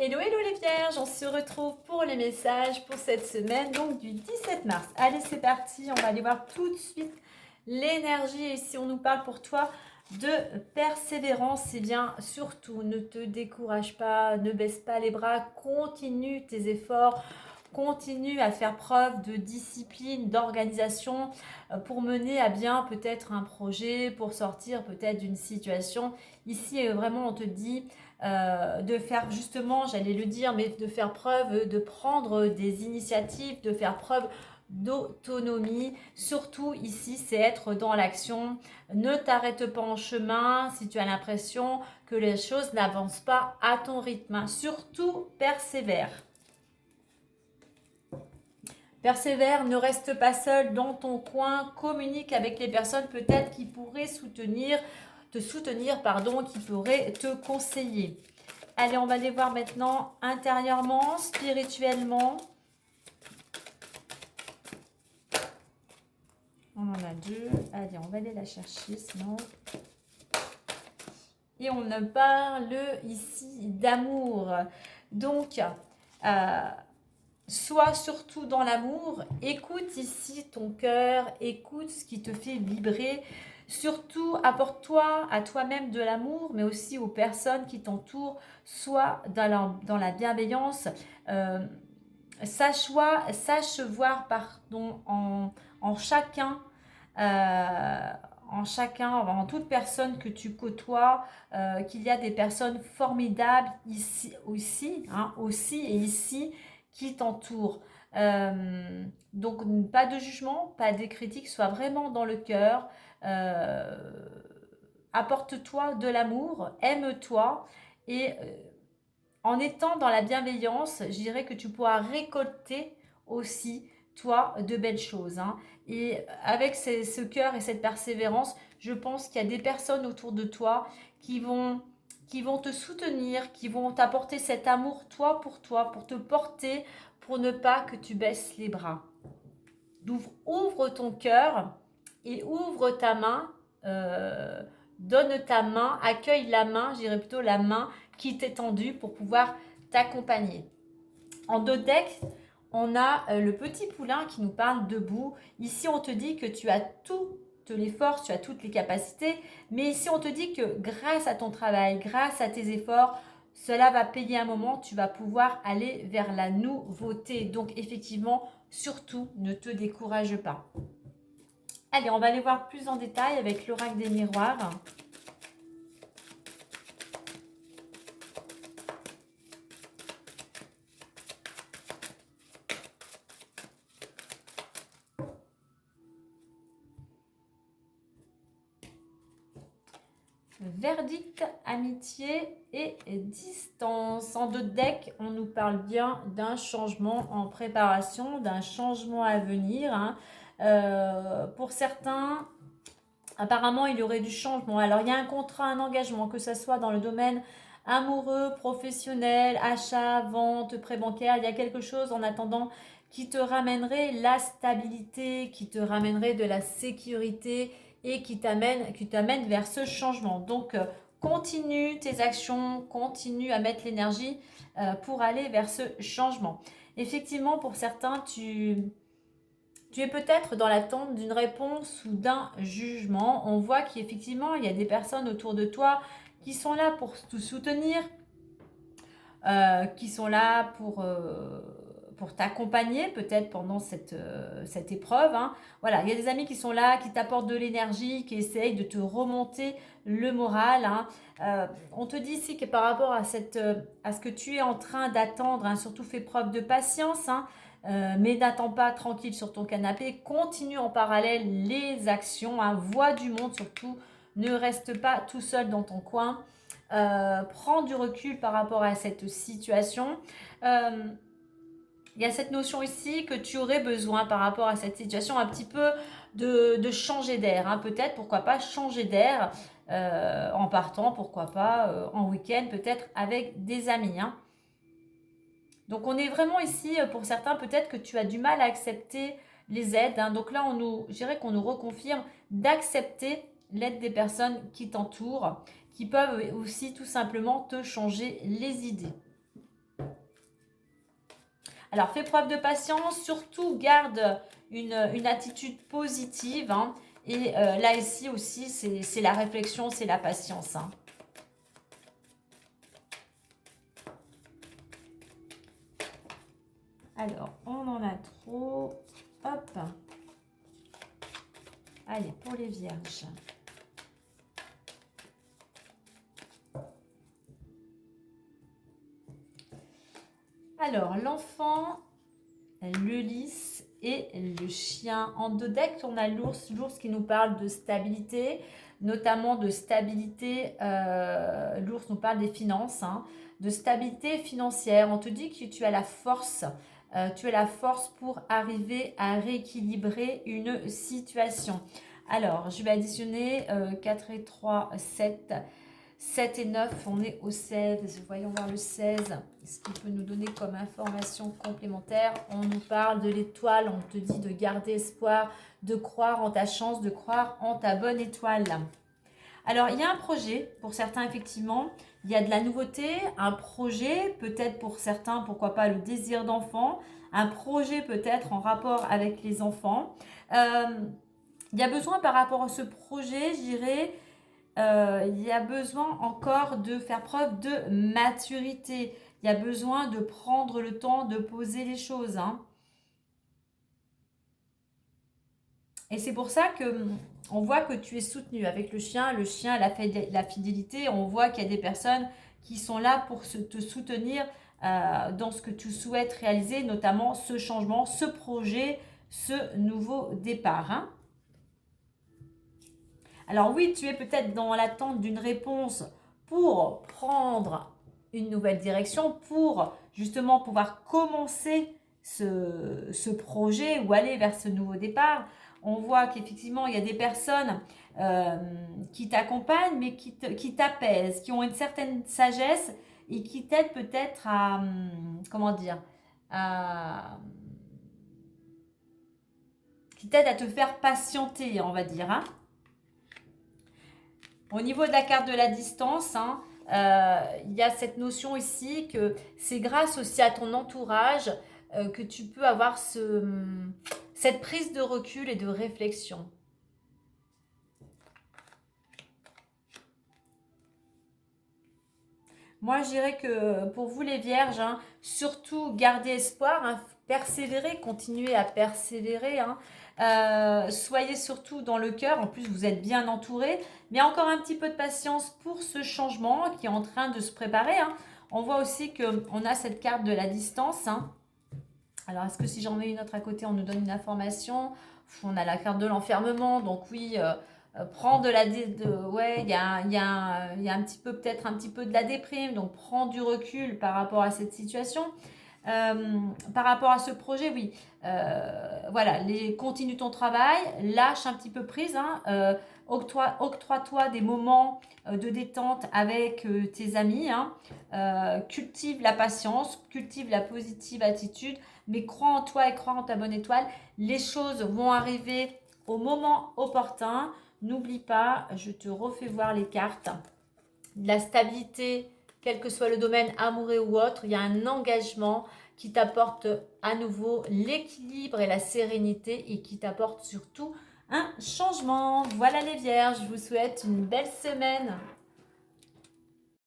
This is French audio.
Hello, hello les vierges, on se retrouve pour les messages pour cette semaine, donc du 17 mars. Allez, c'est parti, on va aller voir tout de suite l'énergie. Et si on nous parle pour toi de persévérance, eh bien surtout ne te décourage pas, ne baisse pas les bras, continue tes efforts. Continue à faire preuve de discipline, d'organisation pour mener à bien peut-être un projet, pour sortir peut-être d'une situation. Ici, vraiment, on te dit de faire justement, j'allais le dire, mais de faire preuve, de prendre des initiatives, de faire preuve d'autonomie. Surtout ici, c'est être dans l'action. Ne t'arrête pas en chemin si tu as l'impression que les choses n'avancent pas à ton rythme. Surtout, persévère. Persévère, ne reste pas seul dans ton coin, communique avec les personnes peut-être qui pourraient te soutenir, qui pourraient te conseiller. Allez, on va les voir maintenant intérieurement, spirituellement. On en a deux. Allez, on va aller la chercher sinon. Et on parle ici d'amour. Donc, sois surtout dans l'amour, écoute ici ton cœur, écoute ce qui te fait vibrer. Surtout, apporte-toi à toi-même de l'amour, mais aussi aux personnes qui t'entourent. Sois dans la bienveillance. Sache voir en chacun, en toute personne que tu côtoies, qu'il y a des personnes formidables ici aussi, et ici, qui t'entourent. Donc, pas de jugement, pas de critique, sois vraiment dans le cœur. Apporte-toi de l'amour, aime-toi et en étant dans la bienveillance, je dirais que tu pourras récolter aussi, toi, de belles choses. Et avec ce cœur et cette persévérance, je pense qu'il y a des personnes autour de toi qui vont te soutenir, qui vont t'apporter cet amour, toi, pour te porter, pour ne pas que tu baisses les bras. Ouvre ton cœur et ouvre ta main. Donne ta main, accueille la main, je dirais plutôt la main qui t'est tendue pour pouvoir t'accompagner. En deux decks, on a le petit poulain qui nous parle debout. Ici, on te dit que tu as toutes les forces, tu as toutes les capacités, mais ici, on te dit que grâce à ton travail, grâce à tes efforts, cela va payer un moment, tu vas pouvoir aller vers la nouveauté. Donc, effectivement, surtout, ne te décourage pas. Allez, on va aller voir plus en détail avec l'oracle des miroirs. Verdict, amitié et distance. En deux decks, on nous parle bien d'un changement en préparation, d'un changement à venir. Pour certains, apparemment, il y aurait du changement. Alors, il y a un contrat, un engagement, que ce soit dans le domaine amoureux, professionnel, achat, vente, prêt bancaire. Il y a quelque chose en attendant qui te ramènerait la stabilité, qui te ramènerait de la sécurité et qui t'amène vers ce changement. Donc, continue tes actions, continue à mettre l'énergie pour aller vers ce changement. Effectivement, pour certains, tu es peut-être dans l'attente d'une réponse ou d'un jugement. On voit qu'effectivement, il y a des personnes autour de toi qui sont là pour te soutenir, qui sont là pour t'accompagner peut-être pendant cette épreuve. Voilà, il y a des amis qui sont là, qui t'apportent de l'énergie, qui essayent de te remonter le moral. On te dit ici que par rapport à ce que tu es en train d'attendre, surtout fais preuve de patience, mais n'attends pas tranquille sur ton canapé. Continue en parallèle les actions, vois du monde surtout. Ne reste pas tout seul dans ton coin. Prends du recul par rapport à cette situation. Il y a cette notion ici que tu aurais besoin par rapport à cette situation un petit peu de changer d'air. Peut-être, pourquoi pas, changer d'air en partant, pourquoi pas, en week-end, peut-être avec des amis. Donc, on est vraiment ici, pour certains, peut-être que tu as du mal à accepter les aides. Donc là, je dirais qu'on nous reconfirme d'accepter l'aide des personnes qui t'entourent, qui peuvent aussi tout simplement te changer les idées. Alors, fais preuve de patience, surtout garde une attitude positive, hein. Et là, ici aussi, c'est la réflexion, c'est la patience, hein. Alors, on en a trop. Hop. Allez, pour les vierges. Alors, l'enfant, le lys et le chien. En deux decks, on a l'ours. L'ours qui nous parle de stabilité, notamment de stabilité. L'ours nous parle des finances, hein, de stabilité financière. On te dit que tu as la force. Tu as la force pour arriver à rééquilibrer une situation. Alors, je vais additionner 4 et 3, 7. 7 et 9, on est au 16. Voyons voir le 16. Ce qu'il peut nous donner comme information complémentaire. On nous parle de l'étoile. On te dit de garder espoir, de croire en ta chance, de croire en ta bonne étoile. Alors, il y a un projet. Pour certains, effectivement, il y a de la nouveauté. Un projet, peut-être pour certains, pourquoi pas le désir d'enfant. Un projet peut-être en rapport avec les enfants. Il y a besoin par rapport à ce projet, je dirais, il y a besoin encore de faire preuve de maturité. Il y a besoin de prendre le temps de poser les choses, hein. Et c'est pour ça que on voit que tu es soutenu avec le chien. Le chien, la fidélité. On voit qu'il y a des personnes qui sont là pour te soutenir dans ce que tu souhaites réaliser, notamment ce changement, ce projet, ce nouveau départ, hein. Alors oui, tu es peut-être dans l'attente d'une réponse pour prendre une nouvelle direction, pour justement pouvoir commencer ce projet ou aller vers ce nouveau départ. On voit qu'effectivement, il y a des personnes qui t'accompagnent, mais qui t'apaisent, qui ont une certaine sagesse et qui t'aident peut-être à, comment dire, qui t'aident à te faire patienter, on va dire, hein. Au niveau de la carte de la distance, hein, il y a cette notion ici que c'est grâce aussi à ton entourage que tu peux avoir cette prise de recul et de réflexion. Moi, je dirais que pour vous les vierges, hein, surtout gardez espoir, hein, persévérez, continuez à persévérer, hein. Soyez surtout dans le cœur, en plus vous êtes bien entouré, mais encore un petit peu de patience pour ce changement qui est en train de se préparer, hein. On voit aussi qu'on a cette carte de la distance, hein. Alors, est-ce que si j'en mets une autre à côté, on nous donne une information? On a la carte de l'enfermement, donc oui, prends de la... ouais, il y a un petit peu, peut-être un petit peu de la déprime, donc prends du recul par rapport à cette situation. Par rapport à ce projet, oui, voilà, continue ton travail, lâche un petit peu prise, hein, octroie-toi des moments de détente avec tes amis, hein, cultive la patience, cultive la positive attitude, mais crois en toi et crois en ta bonne étoile. Les choses vont arriver au moment opportun. N'oublie pas, je te refais voir les cartes. La stabilité, quel que soit le domaine amoureux ou autre, il y a un engagement qui t'apporte à nouveau l'équilibre et la sérénité et qui t'apporte surtout un changement. Voilà les vierges, je vous souhaite une belle semaine.